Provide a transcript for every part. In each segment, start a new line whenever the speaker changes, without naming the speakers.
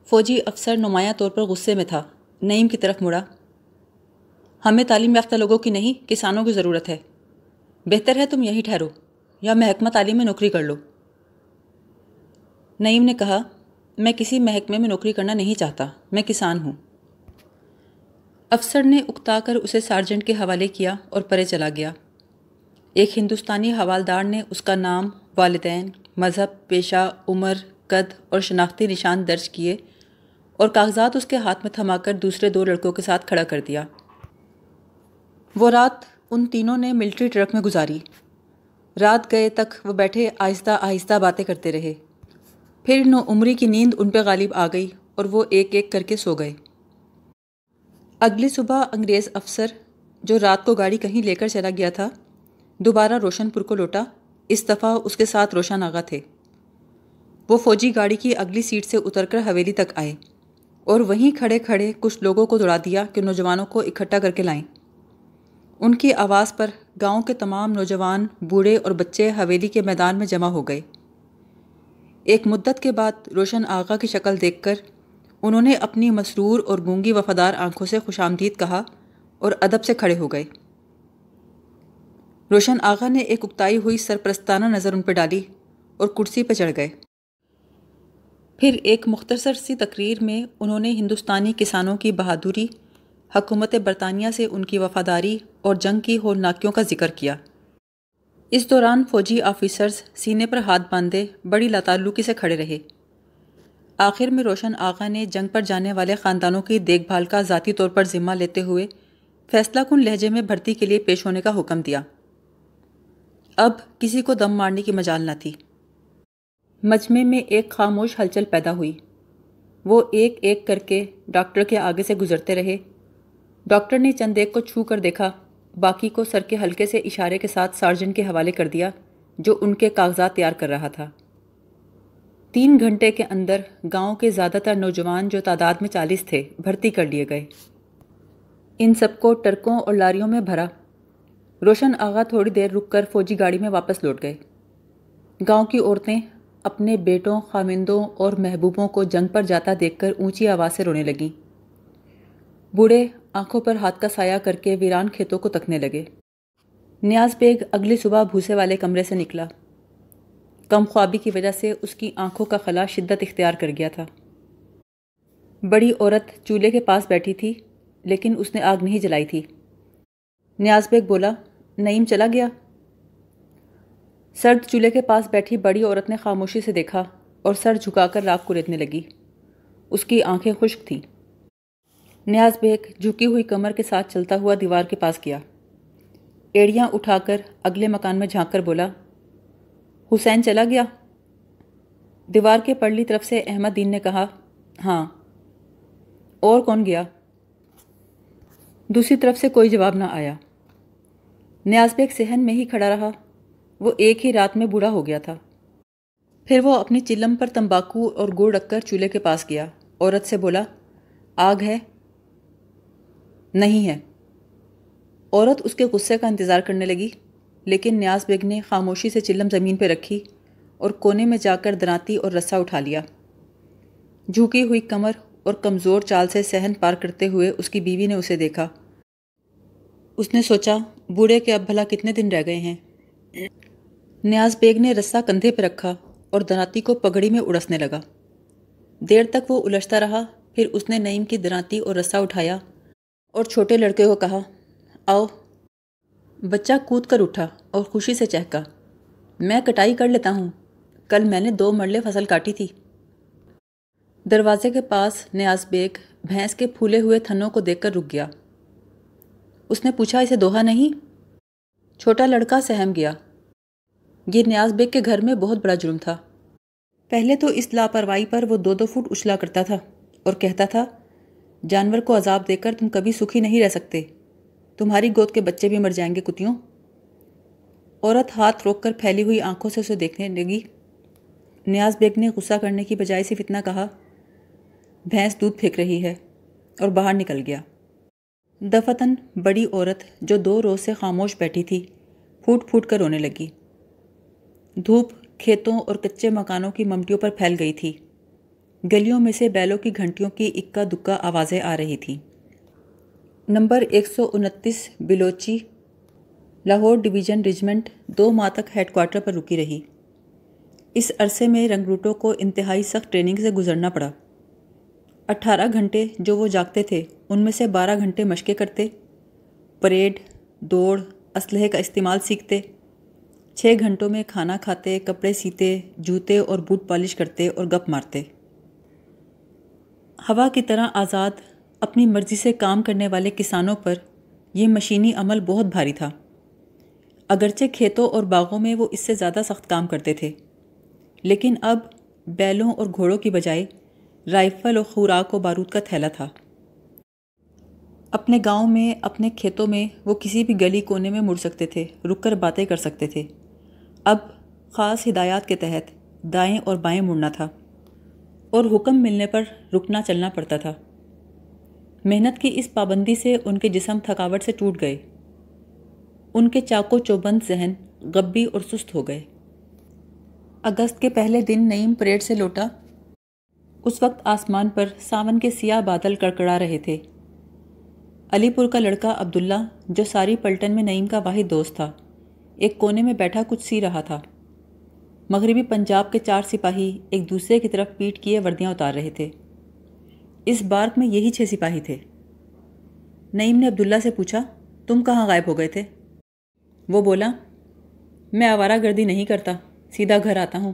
فوجی افسر نمایاں طور پر غصے میں تھا۔ نعیم کی طرف مڑا۔ ہمیں تعلیم یافتہ لوگوں کی نہیں، کسانوں کی ضرورت ہے۔ بہتر ہے تم یہیں ٹھہرو یا محکمہ تعلیم میں نوکری کر لو۔ نعیم نے کہا، میں کسی محکمے میں نوکری کرنا نہیں چاہتا، میں کسان ہوں۔ افسر نے اکتا کر اسے سارجنٹ کے حوالے کیا اور پرے چلا گیا۔ ایک ہندوستانی حوالدار نے اس کا نام، والدین، مذہب، پیشہ، عمر، قد اور شناختی نشان درج کیے اور کاغذات اس کے ہاتھ میں تھما کر دوسرے 2 لڑکوں کے ساتھ کھڑا کر دیا۔ وہ رات ان تینوں نے ملٹری ٹرک میں گزاری۔ رات گئے تک وہ بیٹھے آہستہ آہستہ باتیں کرتے رہے۔ پھر نوعمری کی نیند ان پہ غالب آ گئی اور وہ ایک ایک کر کے سو گئے۔ اگلی صبح انگریز افسر جو رات کو گاڑی کہیں لے کر چلا گیا تھا دوبارہ روشن پور کو لوٹا۔ اس دفعہ اس کے ساتھ روشن آغا تھے۔ وہ فوجی گاڑی کی اگلی سیٹ سے اتر کر حویلی تک آئے اور وہیں کھڑے کھڑے کچھ لوگوں کو دوڑا دیا کہ نوجوانوں کو اکٹھا کر کے لائیں۔ ان کی آواز پر گاؤں کے تمام نوجوان، بوڑھے اور بچے حویلی کے میدان میں جمع ہو گئے۔ ایک مدت کے بعد روشن آغا کی شکل دیکھ کر انہوں نے اپنی مسرور اور گونگی وفادار آنکھوں سے خوش آمدید کہا اور ادب سے کھڑے ہو گئے۔ روشن آغا نے ایک اکتائی ہوئی سرپرستانہ نظر ان پہ ڈالی اور کرسی پہ چڑھ گئے۔ پھر ایک مختصر سی تقریر میں انہوں نے ہندوستانی کسانوں کی بہادری، حکومت برطانیہ سے ان کی وفاداری اور جنگ کی ہولناکیوں کا ذکر کیا۔ اس دوران فوجی آفیسرز سینے پر ہاتھ باندھے بڑی لاتعلقی سے کھڑے رہے۔ آخر میں روشن آغا نے جنگ پر جانے والے خاندانوں کی دیکھ بھال کا ذاتی طور پر ذمہ لیتے ہوئے فیصلہ کن لہجے میں بھرتی کے لیے پیش ہونے کا حکم دیا۔ اب کسی کو دم مارنے کی مجال نہ تھی۔ مجمع میں ایک خاموش ہلچل پیدا ہوئی۔ وہ ایک ایک کر کے ڈاکٹر کے آگے سے گزرتے رہے۔ ڈاکٹر نے چند ایک کو چھو کر دیکھا، باقی کو سر کے ہلکے سے اشارے کے ساتھ سارجنٹ کے حوالے کر دیا جو ان کے کاغذات تیار کر رہا تھا۔ 3 گھنٹے کے اندر گاؤں کے زیادہ تر نوجوان جو تعداد میں 40 تھے بھرتی کر لیے گئے۔ ان سب کو ٹرکوں اور لاریوں میں بھرا۔ روشن آغا تھوڑی دیر رک کر فوجی گاڑی میں واپس لوٹ گئے۔ گاؤں کی عورتیں اپنے بیٹوں، خامندوں اور محبوبوں کو جنگ پر جاتا دیکھ کر اونچی آواز سے رونے لگیں۔ بوڑھے آنکھوں پر ہاتھ کا سایہ کر کے ویران کھیتوں کو تکنے لگے۔ نیاز بیگ اگلی صبح بھوسے والے کمرے سے نکلا۔ کم خوابی کی وجہ سے اس کی آنکھوں کا خلا شدت اختیار کر گیا تھا۔ بڑی عورت چولہے کے پاس بیٹھی تھی لیکن اس نے آگ نہیں جلائی تھی۔ نیاز بیگ بولا، نعیم چلا گیا؟ سرد چولہے کے پاس بیٹھی بڑی عورت نے خاموشی سے دیکھا اور سر جھکا کر راکھ کو ریتنے لگی۔ اس کی آنکھیں خشک تھیں۔ نیاز بیگ جھکی ہوئی کمر کے ساتھ چلتا ہوا دیوار کے پاس گیا۔ ایڑیاں اٹھا کر اگلے مکان میں جھانک کر بولا، حسین چلا گیا؟ دیوار کے پرلی طرف سے احمد دین نے کہا، ہاں۔ اور کون گیا؟ دوسری طرف سے کوئی جواب نہ آیا۔ نیاز بیگ صحن میں ہی کھڑا رہا۔ وہ ایک ہی رات میں بوڑھا ہو گیا تھا۔ پھر وہ اپنی چلم پر تمباکو اور گڑ رکھ کر چولہے کے پاس گیا۔ عورت سے بولا، آگ ہے؟ نہیں ہے۔ عورت اس کے غصے کا انتظار کرنے لگی لیکن نیاز بیگ نے خاموشی سے چلم زمین پہ رکھی اور کونے میں جا کر دراتی اور رسا اٹھا لیا۔ جھکی ہوئی کمر اور کمزور چال سے صحن پار کرتے ہوئے اس کی بیوی نے اسے دیکھا۔ اس نے سوچا، بوڑھے کے اب بھلا کتنے دن رہ گئے ہیں؟ نیاز بیگ نے رسا کندھے پہ رکھا اور دراتی کو پگڑی میں اڑسنے لگا۔ دیر تک وہ الجھتا رہا، پھر اس نے نعیم کی دراتی اور رسا اٹھایا اور چھوٹے لڑکے کو کہا، آؤ۔ بچہ کود کر اٹھا اور خوشی سے چہکا، میں کٹائی کر لیتا ہوں، کل میں نے 2 مرلے فصل کاٹی تھی۔ دروازے کے پاس نیاز بیگ بھینس کے پھولے ہوئے تھنوں کو دیکھ کر رک گیا۔ اس نے پوچھا، اسے دوہا نہیں؟ چھوٹا لڑکا سہم گیا۔ یہ نیاز بیگ کے گھر میں بہت بڑا جرم تھا۔ پہلے تو اس لاپرواہی پر وہ 2-2 فٹ اچھلا کرتا تھا اور کہتا تھا، جانور کو عذاب دے کر تم کبھی سکھی نہیں رہ سکتے، تمہاری گود کے بچے بھی مر جائیں گے کتیوں۔ عورت ہاتھ روک کر پھیلی ہوئی آنکھوں سے اسے دیکھنے لگی۔ نیاز بیگ نے غصہ کرنے کی بجائے صرف اتنا کہا، بھینس دودھ پھینک رہی ہے، اور باہر نکل گیا۔ دفتن بڑی عورت جو 2 روز سے خاموش بیٹھی تھی پھوٹ پھوٹ کر رونے لگی۔ دھوپ کھیتوں اور کچے مکانوں کی ممٹیوں پر پھیل گئی تھی۔ گلیوں میں سے بیلوں کی گھنٹیوں کی اکا دکا آوازیں آ رہی تھیں۔ Number 129 Balochi Lahore division regiment 2 ماہ تک ہیڈ کوارٹر پر رکی رہی۔ اس عرصے میں رنگروٹوں کو انتہائی سخت ٹریننگ سے گزرنا پڑا۔ 18 گھنٹے جو وہ جاگتے تھے ان میں سے 12 گھنٹے مشقیں کرتے، پریڈ، دوڑ، اسلحے کا استعمال سیکھتے، 6 گھنٹوں میں کھانا کھاتے، کپڑے سیتے، جوتے اور بوٹ پالش کرتے اور گپ مارتے۔ ہوا کی طرح آزاد اپنی مرضی سے کام کرنے والے کسانوں پر یہ مشینی عمل بہت بھاری تھا۔ اگرچہ کھیتوں اور باغوں میں وہ اس سے زیادہ سخت کام کرتے تھے، لیکن اب بیلوں اور گھوڑوں کی بجائے رائفل اور خوراک و بارود کا تھیلا تھا۔ اپنے گاؤں میں، اپنے کھیتوں میں وہ کسی بھی گلی کونے میں مڑ سکتے تھے، رک کر باتیں کر سکتے تھے۔ اب خاص ہدایات کے تحت دائیں اور بائیں مڑنا تھا اور حکم ملنے پر رکنا چلنا پڑتا تھا۔ محنت کی اس پابندی سے ان کے جسم تھکاوٹ سے ٹوٹ گئے، ان کے چاق و چوبند ذہن غبی اور سست ہو گئے۔ اگست کے پہلے دن نعیم پریڈ سے لوٹا۔ اس وقت آسمان پر ساون کے سیاہ بادل کڑکڑا رہے تھے۔ علی پور کا لڑکا عبداللہ، جو ساری پلٹن میں نعیم کا واحد دوست تھا، ایک کونے میں بیٹھا کچھ سی رہا تھا۔ مغربی پنجاب کے 4 سپاہی ایک دوسرے کی طرف پیٹ کیے وردیاں اتار رہے تھے۔ اس بارک میں یہی 6 سپاہی تھے۔ نعیم نے عبداللہ سے پوچھا، تم کہاں غائب ہو گئے تھے؟ وہ بولا، میں آوارہ گردی نہیں کرتا، سیدھا گھر آتا ہوں۔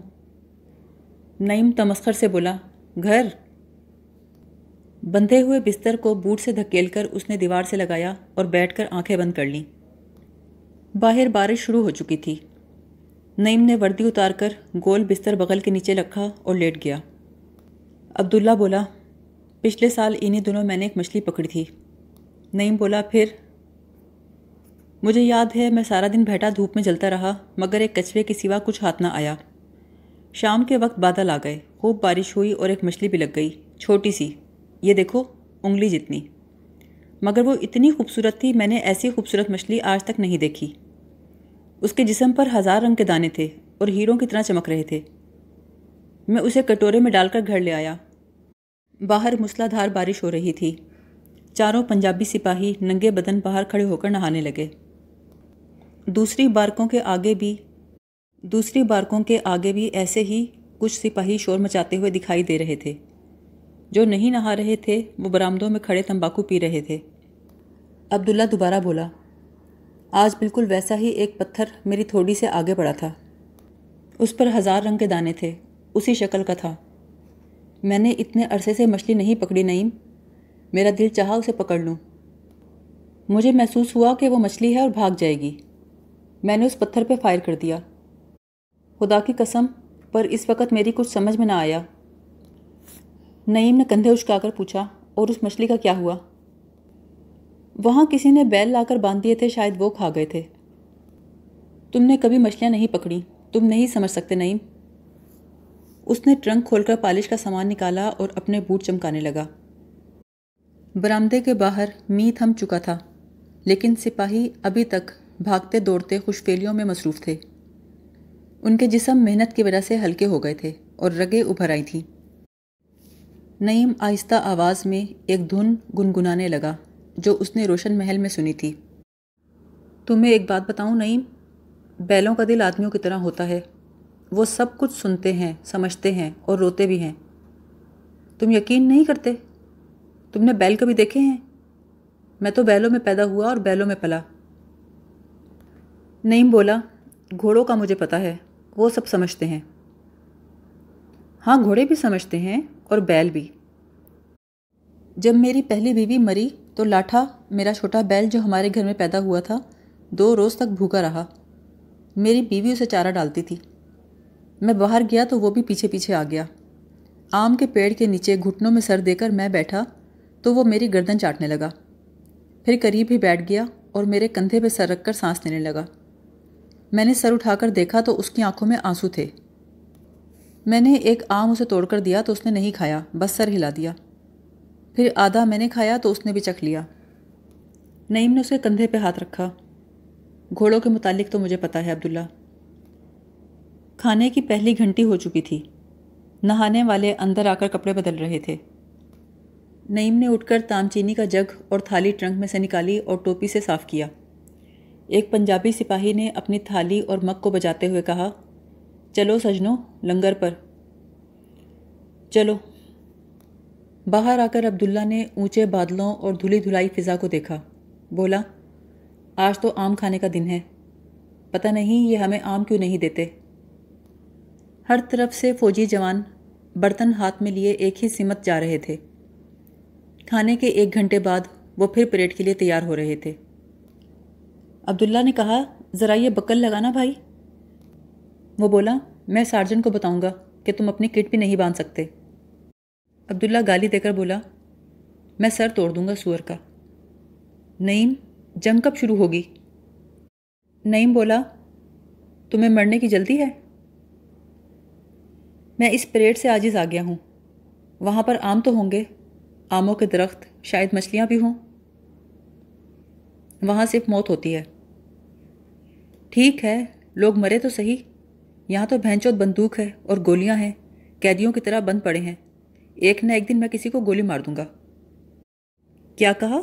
نعیم تمسخر سے بولا، گھر؟ بندھے ہوئے بستر کو بوٹ سے دھکیل کر اس نے دیوار سے لگایا اور بیٹھ کر آنکھیں بند کر لیں۔ باہر بارش شروع ہو چکی تھی۔ نعیم نے وردی اتار کر گول بستر بغل کے نیچے رکھا اور لیٹ گیا۔ عبداللہ بولا، پچھلے سال انہی دنوں میں نے ایک مچھلی پکڑی تھی۔ نعیم بولا، پھر؟ مجھے یاد ہے میں سارا دن بیٹھا دھوپ میں جلتا رہا، مگر ایک کچھوے کے سوا کچھ ہاتھ نہ آیا۔ شام کے وقت بادل آ گئے، خوب بارش ہوئی اور ایک مچھلی بھی لگ گئی، چھوٹی سی، یہ دیکھو، انگلی جتنی، مگر وہ اتنی خوبصورت تھی، میں نے ایسی خوبصورت مچھلی آج تک نہیں دیکھی۔ اس کے جسم پر 1000 رنگ کے دانے تھے اور ہیروں کی طرح چمک رہے تھے۔ میں اسے کٹورے میں ڈال کر گھر لے آیا۔ باہر موسلا دھار بارش ہو رہی تھی۔ چاروں پنجابی سپاہی ننگے بدن باہر کھڑے ہو کر نہانے لگے۔ دوسری بارکوں کے آگے بھی ایسے ہی کچھ سپاہی شور مچاتے ہوئے دکھائی دے رہے تھے۔ جو نہیں نہا رہے تھے وہ برآمدوں میں کھڑے تمباکو پی رہے تھے۔ عبداللہ دوبارہ بولا، آج بالکل ویسا ہی ایک پتھر میری تھوڑی سے آگے پڑا تھا، اس پر 1000 رنگ کے دانے تھے، اسی شکل کا تھا۔ میں نے اتنے عرصے سے مچھلی نہیں پکڑی نعیم، میرا دل چاہا اسے پکڑ لوں۔ مجھے محسوس ہوا کہ وہ مچھلی ہے اور بھاگ جائے گی۔ میں نے اس پتھر پہ فائر کر دیا۔ خدا کی قسم، پر اس وقت میری کچھ سمجھ میں نہ آیا۔ نعیم نے کندھے اچکا کر پوچھا، اور اس مچھلی کا کیا ہوا؟ وہاں کسی نے بیل لا کر باندھ دیے تھے، شاید وہ کھا گئے تھے۔ تم نے کبھی مچھلیاں نہیں پکڑی، تم نہیں سمجھ سکتے نعیم۔ اس نے ٹرنک کھول کر پالش کا سامان نکالا اور اپنے بوٹ چمکانے لگا۔ برآمدے کے باہر می تھم چکا تھا، لیکن سپاہی ابھی تک بھاگتے دوڑتے خوش فیلیوں میں مصروف تھے۔ ان کے جسم محنت کی وجہ سے ہلکے ہو گئے تھے اور رگیں ابھر آئی تھیں۔ نعیم آہستہ آواز میں ایک دھن گنگنانے لگا جو اس نے روشن محل میں سنی تھی۔ تمہیں ایک بات بتاؤں نعیم، بیلوں کا دل آدمیوں کی طرح ہوتا ہے، وہ سب کچھ سنتے ہیں، سمجھتے ہیں اور روتے بھی ہیں۔ تم یقین نہیں کرتے؟ تم نے بیل کبھی دیکھے ہیں؟ میں تو بیلوں میں پیدا ہوا اور بیلوں میں پلا۔ نعیم بولا، گھوڑوں کا مجھے پتا ہے، وہ سب سمجھتے ہیں۔ ہاں، گھوڑے بھی سمجھتے ہیں اور بیل بھی۔ جب میری پہلی بیوی مری تو لاٹھا، میرا چھوٹا بیل جو ہمارے گھر میں پیدا ہوا تھا، 2 روز تک بھوکا رہا۔ میری بیوی اسے چارہ ڈالتی تھی۔ میں باہر گیا تو وہ بھی پیچھے پیچھے آ گیا۔ آم کے پیڑ کے نیچے گھٹنوں میں سر دے کر میں بیٹھا تو وہ میری گردن چاٹنے لگا، پھر قریب ہی بیٹھ گیا اور میرے کندھے پہ سر رکھ کر سانس لینے لگا۔ میں نے سر اٹھا کر دیکھا تو اس کی آنکھوں میں آنسو تھے۔ میں نے ایک آم اسے توڑ کر دیا تو اس نے نہیں کھایا، بس سر ہلا دیا۔ پھر آدھا میں نے کھایا تو اس نے بھی چکھ لیا۔ نعیم نے اس کے کندھے پہ ہاتھ رکھا۔ گھوڑوں کے متعلق تو مجھے پتا ہے عبداللہ۔ کھانے کی پہلی گھنٹی ہو چکی تھی۔ نہانے والے اندر آ کر کپڑے بدل رہے تھے۔ نعیم نے اٹھ کر تام چینی کا جگ اور تھالی ٹرنک میں سے نکالی اور ٹوپی سے صاف کیا۔ ایک پنجابی سپاہی نے اپنی تھالی اور مگ کو بجاتے ہوئے کہا، چلو سجنوں، لنگر پر چلو۔ باہر آ کر عبداللہ نے اونچے بادلوں اور دھلی دھلائی فضا کو دیکھا۔ بولا، آج تو آم کھانے کا دن ہے، پتہ نہیں یہ ہمیں آم کیوں نہیں دیتے۔ ہر طرف سے فوجی جوان برتن ہاتھ میں لیے ایک ہی سمت جا رہے تھے۔ کھانے کے 1 گھنٹے بعد وہ پھر پریڈ کے لیے تیار ہو رہے تھے۔ عبداللہ نے کہا، ذرا یہ بکل لگانا بھائی۔ وہ بولا، میں سارجنٹ کو بتاؤں گا کہ تم اپنی کٹ بھی نہیں باندھ سکتے۔ عبداللہ گالی دے کر بولا، میں سر توڑ دوں گا سور کا۔ نعیم، جنگ کب شروع ہوگی؟ نعیم بولا، تمہیں مرنے کی جلدی ہے؟ میں اس پریڈ سے عاجز آ گیا ہوں۔ وہاں پر آم تو ہوں گے، آموں کے درخت، شاید مچھلیاں بھی ہوں۔ وہاں صرف موت ہوتی ہے۔ ٹھیک ہے، لوگ مرے تو صحیح، یہاں تو بھینچود بندوق ہے اور گولیاں ہیں، قیدیوں کی طرح بند پڑے ہیں، ایک نہ ایک دن میں کسی کو گولی مار دوں گا۔ کیا کہا؟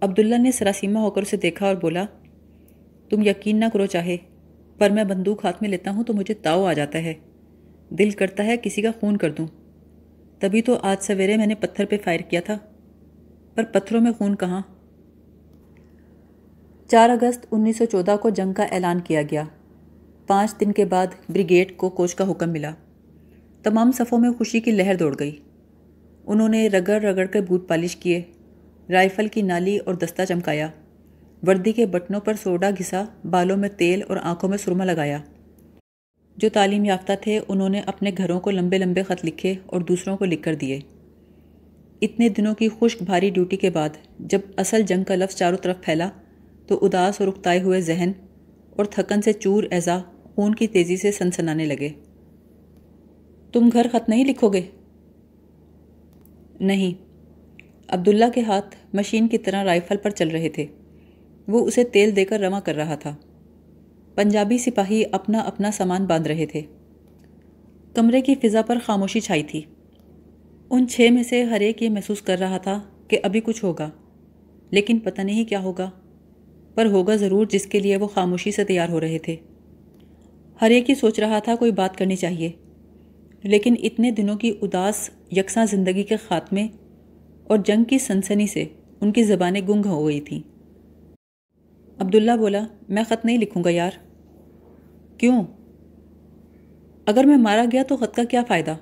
عبداللہ نے سراسیمہ ہو کر اسے دیکھا اور بولا، تم یقین نہ کرو چاہے، پر میں بندوق ہاتھ میں لیتا ہوں تو مجھے تاؤ آ جاتا ہے، دل کرتا ہے کسی کا خون کر دوں۔ تبھی تو آج سویرے میں نے پتھر پہ فائر کیا تھا، پر پتھروں میں خون کہاں۔ 4 اگست 1914 کو جنگ کا اعلان کیا گیا۔ 5 دن کے بعد بریگیڈ کو کوچ کا حکم ملا۔ تمام صفوں میں خوشی کی لہر دوڑ گئی۔ انہوں نے رگڑ رگڑ کے بوٹ پالش کیے، رائفل کی نالی اور دستہ چمکایا، وردی کے بٹنوں پر سوڈا گھسا، بالوں میں تیل اور آنکھوں میں سرما لگایا۔ جو تعلیم یافتہ تھے انہوں نے اپنے گھروں کو لمبے لمبے خط لکھے اور دوسروں کو لکھ کر دیے۔ اتنے دنوں کی خشک بھاری ڈیوٹی کے بعد جب اصل جنگ کا لفظ چاروں طرف پھیلا تو اداس اور اکتائے ہوئے ذہن اور تھکن سے چور اعضا خون کی تیزی سے سنسنانے لگے۔ تم گھر خط نہیں لکھو گے؟ نہیں۔ عبداللہ کے ہاتھ مشین کی طرح رائفل پر چل رہے تھے۔ وہ اسے تیل دے کر رواں کر رہا تھا۔ پنجابی سپاہی اپنا اپنا سامان باندھ رہے تھے۔ کمرے کی فضا پر خاموشی چھائی تھی۔ ان 6 میں سے ہر ایک یہ محسوس کر رہا تھا کہ ابھی کچھ ہوگا، لیکن پتہ نہیں کیا ہوگا، پر ہوگا ضرور جس کے لیے وہ خاموشی سے تیار ہو رہے تھے۔ ہر ایک ہی سوچ رہا تھا کوئی بات کرنی چاہیے، لیکن اتنے دنوں کی اداس یکساں زندگی کے خاتمے اور جنگ کی سنسنی سے ان کی زبانیں گنگ ہو گئی تھیں۔ عبداللہ بولا، میں خط نہیں لکھوں گا یار۔ کیوں؟ اگر میں مارا گیا تو خط کا کیا فائدہ؟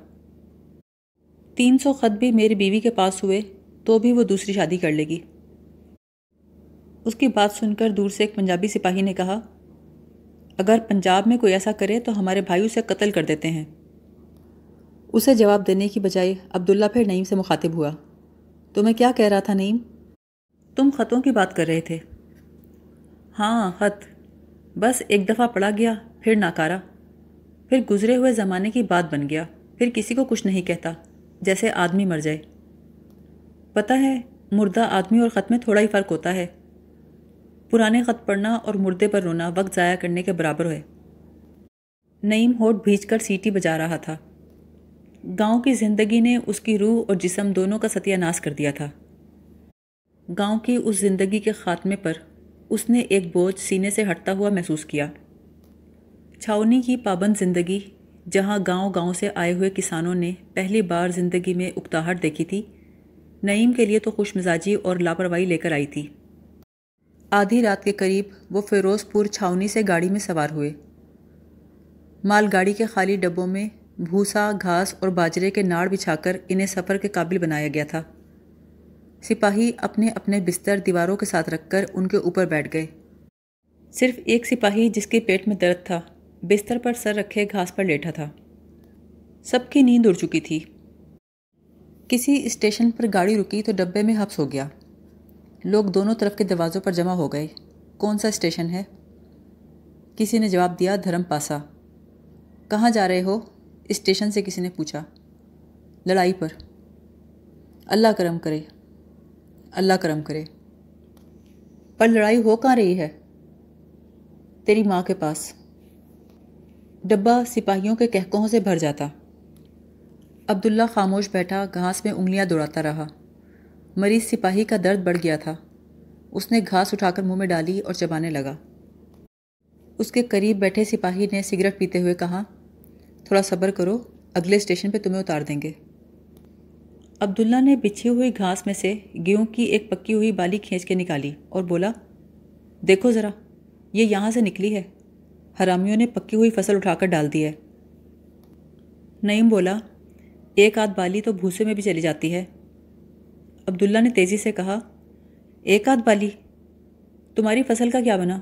300 خط بھی میری بیوی کے پاس ہوئے تو بھی وہ دوسری شادی کر لے گی۔ اس کی بات سن کر دور سے ایک پنجابی سپاہی نے کہا، اگر پنجاب میں کوئی ایسا کرے تو ہمارے بھائی اسے قتل کر دیتے ہیں۔ اسے جواب دینے کی بجائے عبداللہ پھر نعیم سے مخاطب ہوا، تو میں کیا کہہ رہا تھا نعیم؟ تم خطوں کی بات کر رہے تھے۔ ہاں، خط، بس ایک دفعہ پڑھا گیا، پھر ناکارہ، پھر گزرے ہوئے زمانے کی بات بن گیا، پھر کسی کو کچھ نہیں کہتا، جیسے آدمی مر جائے۔ پتہ ہے، مردہ آدمی اور خط میں تھوڑا ہی فرق ہوتا ہے۔ پرانے خط پڑھنا اور مردے پر رونا وقت ضائع کرنے کے برابر ہے۔ نعیم ہونٹ بھیج کر سیٹی بجا رہا تھا۔ گاؤں کی زندگی نے اس کی روح اور جسم دونوں کا ستیہ ناش کر دیا تھا۔ گاؤں کی اس زندگی کے خاتمے پر اس نے ایک بوجھ سینے سے ہٹتا ہوا محسوس کیا۔ چھاؤنی کی پابند زندگی، جہاں گاؤں گاؤں سے آئے ہوئے کسانوں نے پہلی بار زندگی میں اکتاہٹ دیکھی تھی، نعیم کے لیے تو خوش مزاجی اور لاپرواہی لے کر آئی تھی۔ آدھی رات کے قریب وہ فیروز پور چھاؤنی سے گاڑی میں سوار ہوئے۔ مال گاڑی کے خالی ڈبوں میں بھوسا، گھاس اور باجرے کے ناڑ بچھا کر انہیں سفر کے قابل بنایا گیا تھا۔ سپاہی اپنے اپنے بستر دیواروں کے ساتھ رکھ کر ان کے اوپر بیٹھ گئے۔ صرف ایک سپاہی جس کے پیٹ میں درد تھا بستر پر سر رکھے گھاس پر لیٹا تھا۔ سب کی نیند اڑ چکی تھی۔ کسی اسٹیشن پر گاڑی رکی تو ڈبے میں حبس ہو گیا۔ لوگ دونوں طرف کے دروازوں پر جمع ہو گئے۔ کون سا اسٹیشن ہے؟ کسی نے جواب دیا، دھرم پاسا۔ کہاں جا رہے ہو؟ اسٹیشن سے کسی نے پوچھا۔ لڑائی پر۔ اللہ کرم کرے، اللہ کرم کرے۔ پر لڑائی ہو کہاں رہی ہے؟ تیری ماں کے پاس۔ ڈبہ سپاہیوں کے کہکہوں سے بھر جاتا۔ عبداللہ خاموش بیٹھا گھاس میں انگلیاں دوڑاتا رہا۔ مریض سپاہی کا درد بڑھ گیا تھا۔ اس نے گھاس اٹھا کر منہ میں ڈالی اور چبانے لگا۔ اس کے قریب بیٹھے سپاہی نے سگریٹ پیتے ہوئے کہا، تھوڑا صبر کرو، اگلے اسٹیشن پہ تمہیں اتار دیں گے۔ عبداللہ نے بچھی ہوئی گھاس میں سے گیہوں کی ایک پکی ہوئی بالی کھینچ کے نکالی اور بولا، دیکھو ذرا، یہ یہاں سے نکلی ہے، حرامیوں نے پکی ہوئی فصل اٹھا کر ڈال دی ہے۔ نعیم بولا، ایک آدھ بالی تو بھوسے میں بھی چلی جاتی ہے۔ عبداللہ نے تیزی سے کہا، ایک آدھ بالی؟ تمہاری فصل کا کیا بنا؟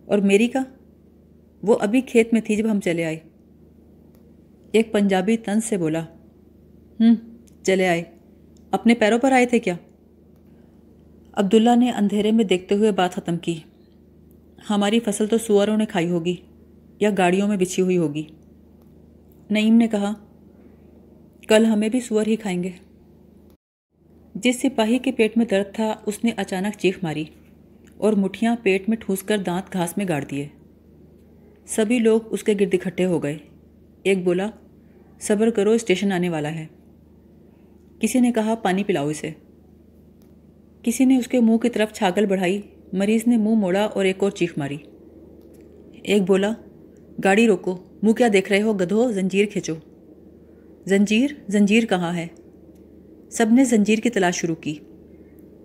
اور میری کا؟ وہ ابھی کھیت میں تھی جب ہم چلے آئے۔ ایک پنجابی طنز سے بولا، چلے آئے، اپنے پیروں پر آئے تھے کیا؟ عبداللہ نے اندھیرے میں دیکھتے ہوئے بات ختم کی، ہماری فصل تو سؤروں نے کھائی ہوگی یا گاڑیوں میں بچھی ہوئی ہوگی۔ نعیم نے کہا، کل ہمیں بھی سؤر ہی کھائیں گے۔ جس سپاہی کے پیٹ میں درد تھا اس نے اچانک چیخ ماری اور مٹھیاں پیٹ میں ٹھوس کر دانت گھاس میں گاڑ دیے۔ سبھی لوگ اس کے گرد اکٹھے ہو گئے۔ ایک بولا، صبر کرو، اسٹیشن آنے والا ہے۔ کسی نے کہا، پانی پلاؤ اسے۔ کسی نے اس کے منہ کی طرف چھاگل بڑھائی۔ مریض نے منہ موڑا اور ایک اور چیخ ماری۔ ایک بولا، گاڑی روکو، منہ کیا دیکھ رہے ہو گدھو، زنجیر کھینچو۔ زنجیر؟ زنجیر کہاں ہے؟ سب نے زنجیر کی تلاش شروع کی۔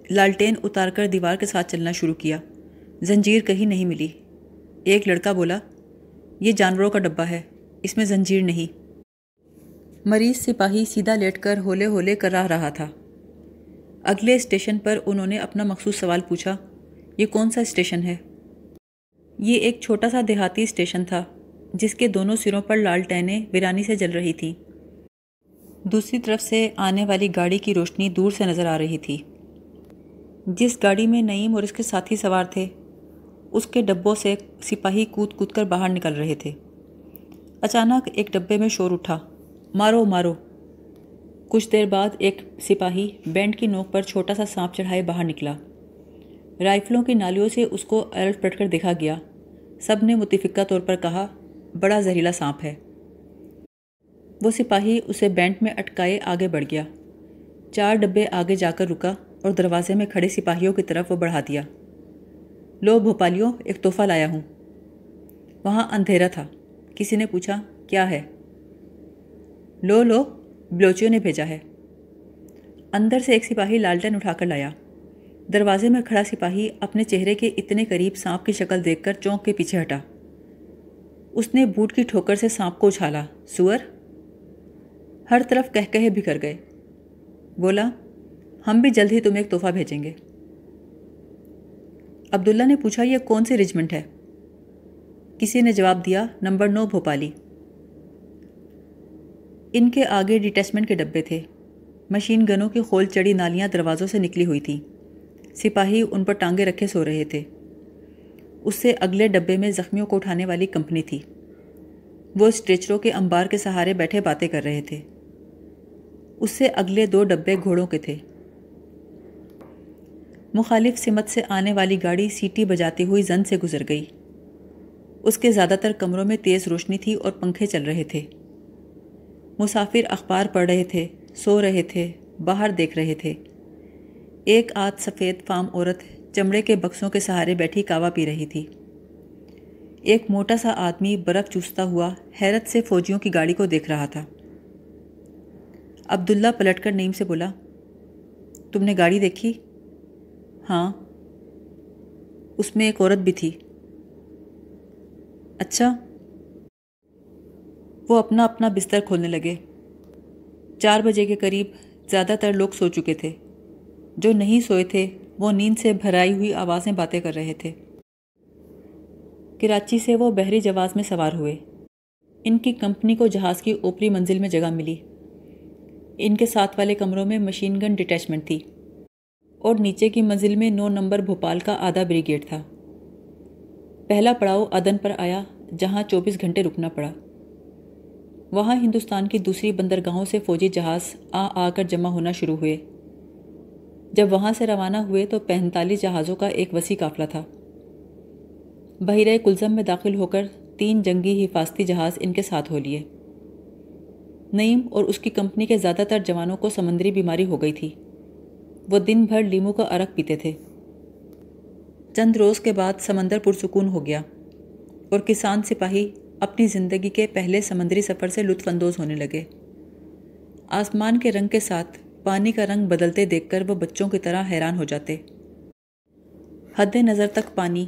لالٹین اتار کر دیوار کے ساتھ چلنا شروع کیا۔ زنجیر کہیں نہیں ملی۔ ایک لڑکا بولا، یہ جانوروں کا ڈبہ ہے، اس میں زنجیر نہیں۔ مریض سپاہی سیدھا لیٹ کر ہولے ہولے کراہ رہا تھا۔ اگلے اسٹیشن پر انہوں نے اپنا مخصوص سوال پوچھا، یہ کون سا اسٹیشن ہے؟ یہ ایک چھوٹا سا دیہاتی اسٹیشن تھا جس کے دونوں سروں پر لالٹینیں ویرانی سے جل رہی تھیں۔ دوسری طرف سے آنے والی گاڑی کی روشنی دور سے نظر آ رہی تھی۔ جس گاڑی میں نعیم اور اس کے ساتھی سوار تھے اس کے ڈبوں سے سپاہی کود کود کر باہر نکل رہے تھے۔ اچانک ایک ڈبے میں شور اٹھا، مارو مارو۔ کچھ دیر بعد ایک سپاہی بینڈ کی نوک پر چھوٹا سا سانپ چڑھائے باہر نکلا۔ رائفلوں کی نالیوں سے اس کو الٹ پلٹ کر دیکھا گیا۔ سب نے متفقہ طور پر کہا، بڑا زہریلا سانپ ہے۔ وہ سپاہی اسے بینڈ میں اٹکائے آگے بڑھ گیا۔ 4 ڈبے آگے جا کر رکا اور دروازے میں کھڑے سپاہیوں کی طرف وہ بڑھا دیا۔ لو بھوپالیوں، ایک تحفہ لایا ہوں۔ وہاں اندھیرا تھا۔ کسی نے پوچھا، کیا ہے؟ لو لو، بلوچیوں نے بھیجا ہے۔ اندر سے ایک سپاہی لالٹین اٹھا کر لایا۔ دروازے میں کھڑا سپاہی اپنے چہرے کے اتنے قریب سانپ کی شکل دیکھ کر چونک کے پیچھے ہٹا۔ اس نے بوٹ کی ٹھوکر سے سانپ کو اچھالا، سؤر؟ ہر طرف کہکہے بکھر گئے۔ بولا، ہم بھی جلد ہی تمہیں ایک تحفہ بھیجیں گے۔ عبداللہ نے پوچھا، یہ کون سی رجمنٹ ہے؟ کسی نے جواب دیا، نمبر 9 بھوپالی۔ ان کے آگے ڈیٹیچمنٹ کے ڈبے تھے۔ مشین گنوں کی خول چڑی نالیاں دروازوں سے نکلی ہوئی تھیں۔ سپاہی ان پر ٹانگیں رکھے سو رہے تھے۔ اس سے اگلے ڈبے میں زخمیوں کو اٹھانے والی کمپنی تھی۔ وہ اسٹریچروں کے انبار کے سہارے بیٹھے باتیں کر رہے تھے۔ اس سے اگلے 2 ڈبے گھوڑوں کے تھے۔ مخالف سمت سے آنے والی گاڑی سیٹی بجاتی ہوئی زن سے گزر گئی۔ اس کے زیادہ تر کمروں میں تیز روشنی تھی اور پنکھے چل رہے تھے۔ مسافر اخبار پڑھ رہے تھے، سو رہے تھے، باہر دیکھ رہے تھے۔ ایک آدھ سفید فام عورت چمڑے کے بکسوں کے سہارے بیٹھی کاوا پی رہی تھی۔ ایک موٹا سا آدمی برف چوستا ہوا حیرت سے فوجیوں کی گاڑی کو دیکھ رہا تھا۔ عبداللہ پلٹ کر نعیم سے بولا، تم نے گاڑی دیکھی؟ ہاں۔ اس میں ایک عورت بھی تھی۔ اچھا۔ وہ اپنا اپنا بستر کھولنے لگے۔ 4 بجے کے قریب زیادہ تر لوگ سو چکے تھے۔ جو نہیں سوئے تھے وہ نیند سے بھرائی ہوئی آوازیں باتیں کر رہے تھے۔ کراچی سے وہ بحری جواز میں سوار ہوئے۔ ان کی کمپنی کو جہاز کی اوپری منزل میں جگہ ملی۔ ان کے ساتھ والے کمروں میں مشین گن ڈیٹیچمنٹ تھی اور نیچے کی منزل میں 9 نمبر بھوپال کا آدھا بریگیڈ تھا۔ پہلا پڑاؤ عدن پر آیا جہاں 24 گھنٹے رکنا پڑا۔ وہاں ہندوستان کی دوسری بندرگاہوں سے فوجی جہاز آ کر جمع ہونا شروع ہوئے۔ جب وہاں سے روانہ ہوئے تو 45 جہازوں کا ایک وسیع قافلہ تھا۔ بحیرہ کلزم میں داخل ہو کر 3 جنگی حفاظتی جہاز ان کے ساتھ ہو لیے۔ نعیم اور اس کی کمپنی کے زیادہ تر جوانوں کو سمندری بیماری ہو گئی تھی۔ وہ دن بھر لیمو کا عرق پیتے تھے۔ چند روز کے بعد سمندر پرسکون ہو گیا اور کسان سپاہی اپنی زندگی کے پہلے سمندری سفر سے لطف اندوز ہونے لگے۔ آسمان کے رنگ کے ساتھ پانی کا رنگ بدلتے دیکھ کر وہ بچوں کی طرح حیران ہو جاتے۔ حد نظر تک پانی،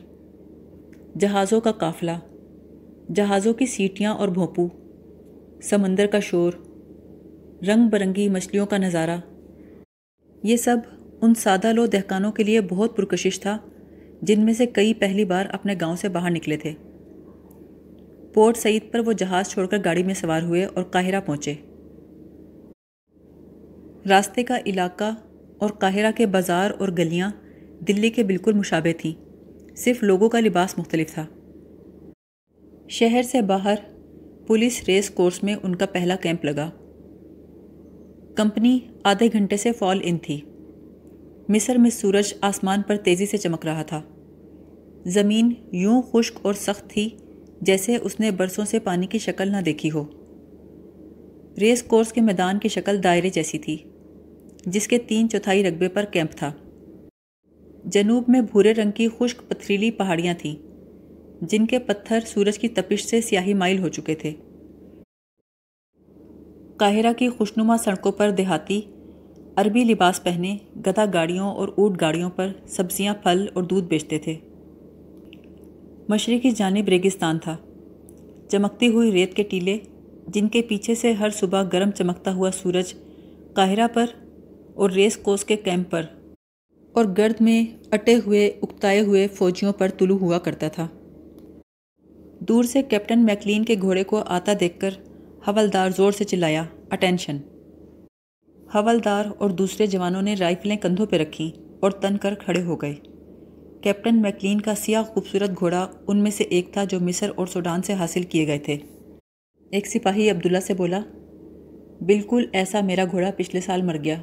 جہازوں کا قافلہ، جہازوں کی سیٹیاں اور بھونپو، سمندر کا شور، رنگ برنگی مچھلیوں کا نظارہ، یہ سب ان سادہ لو دہقانوں کے لیے بہت پرکشش تھا جن میں سے کئی پہلی بار اپنے گاؤں سے باہر نکلے تھے۔ پورٹ سعید پر وہ جہاز چھوڑ کر گاڑی میں سوار ہوئے اور قاہرہ پہنچے۔ راستے کا علاقہ اور قاہرہ کے بازار اور گلیاں دلی کے بالکل مشابہ تھیں، صرف لوگوں کا لباس مختلف تھا۔ شہر سے باہر پولیس ریس کورس میں ان کا پہلا کیمپ لگا۔ کمپنی آدھے گھنٹے سے فال ان تھی۔ مصر میں سورج آسمان پر تیزی سے چمک رہا تھا۔ زمین یوں خشک اور سخت تھی جیسے اس نے برسوں سے پانی کی شکل نہ دیکھی ہو۔ ریس کورس کے میدان کی شکل دائرے جیسی تھی جس کے 3/4 رقبے پر کیمپ تھا۔ جنوب میں بھورے رنگ کی خشک پتھریلی پہاڑیاں تھیں جن کے پتھر سورج کی تپش سے سیاہی مائل ہو چکے تھے۔ قاہرہ کی خوشنما سڑکوں پر دیہاتی عربی لباس پہنے گدھا گاڑیوں اور اونٹ گاڑیوں پر سبزیاں، پھل اور دودھ بیچتے تھے۔ مشرقی جانب ریگستان تھا، چمکتی ہوئی ریت کے ٹیلے جن کے پیچھے سے ہر صبح گرم چمکتا ہوا سورج قاہرہ پر اور ریس کورس کے کیمپ پر اور گرد میں اٹے ہوئے اکتائے ہوئے فوجیوں پر طلوع ہوا کرتا تھا۔ دور سے کیپٹن میکلین کے گھوڑے کو آتا دیکھ کر حوالدار زور سے چلایا، اٹینشن! حوالدار اور دوسرے جوانوں نے رائفلیں کندھوں پہ رکھیں اور تن کر کھڑے ہو گئے۔ کیپٹن میکلین کا سیاہ خوبصورت گھوڑا ان میں سے ایک تھا جو مصر اور سوڈان سے حاصل کیے گئے تھے۔ ایک سپاہی عبداللہ سے بولا، بالکل ایسا میرا گھوڑا پچھلے سال مر گیا۔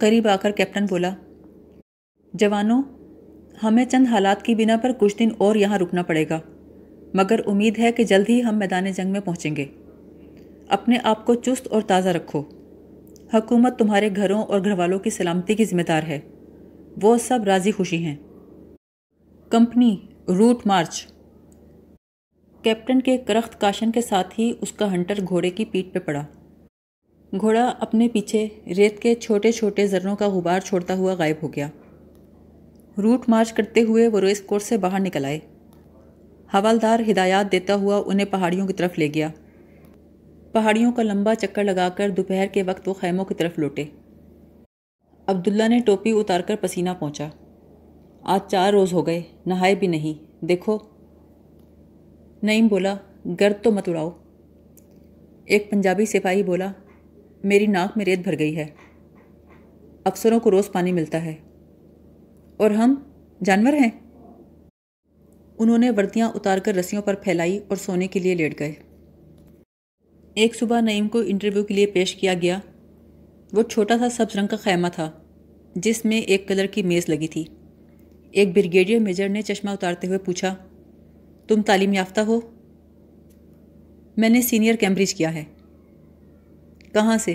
قریب آ کر کیپٹن بولا، جوانوں، ہمیں چند حالات کی بنا پر کچھ دن اور یہاں رکنا پڑے گا، مگر امید ہے کہ جلد ہی ہم میدان جنگ میں پہنچیں گے۔ اپنے آپ کو چست اور تازہ رکھو۔ حکومت تمہارے گھروں اور گھر والوں کی سلامتی کی ذمہ دار ہے، وہ سب راضی خوشی ہیں۔ Company route March! کیپٹن کے کرخت کاشن کے ساتھ ہی اس کا ہنٹر گھوڑے کی پیٹھ پہ پڑا۔ گھوڑا اپنے پیچھے ریت کے چھوٹے چھوٹے ذروں کا غبار چھوڑتا ہوا غائب ہو گیا۔ روٹ مارچ کرتے ہوئے وہ ریس کورس سے باہر نکل آئے۔ حوالدار ہدایات دیتا ہوا انہیں پہاڑیوں کی طرف لے گیا۔ پہاڑیوں کا لمبا چکر لگا کر دوپہر کے وقت وہ خیموں کی طرف لوٹے۔ عبداللہ نے ٹوپی اتار کر پسینہ پہنچا۔ آج 4 روز ہو گئے، نہائے بھی نہیں، دیکھو۔ نعیم بولا، گرد تو مت اڑاؤ۔ ایک پنجابی سپاہی بولا، میری ناک میں ریت بھر گئی ہے۔ افسروں کو روز پانی ملتا ہے اور ہم جانور ہیں۔ انہوں نے وردیاں اتار کر رسیوں پر پھیلائی اور سونے کے لیے لیٹ گئے۔ ایک صبح نعیم کو انٹرویو کے لیے پیش کیا گیا۔ وہ چھوٹا سا سبز رنگ کا خیمہ تھا جس میں ایک کلر کی میز لگی تھی۔ ایک بریگیڈیئر میجر نے چشمہ اتارتے ہوئے پوچھا، تم تعلیم یافتہ ہو؟ میں نے سینئر کیمبرج کیا ہے۔ کہاں سے؟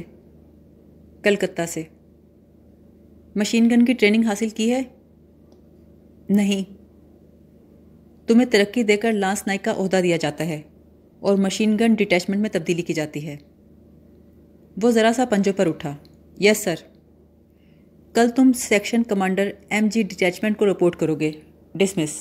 کلکتہ سے۔ مشین گن کی ٹریننگ حاصل کی ہے؟ نہیں۔ تمہیں ترقی دے کر لانس نائک کا عہدہ دیا جاتا ہے اور مشین گن ڈیٹیچمنٹ میں تبدیلی کی جاتی ہے۔ وہ ذرا سا پنجوں پر اٹھا، یس سر۔ کل تم section commander M G detachment کو رپورٹ کرو گے، ڈسمس۔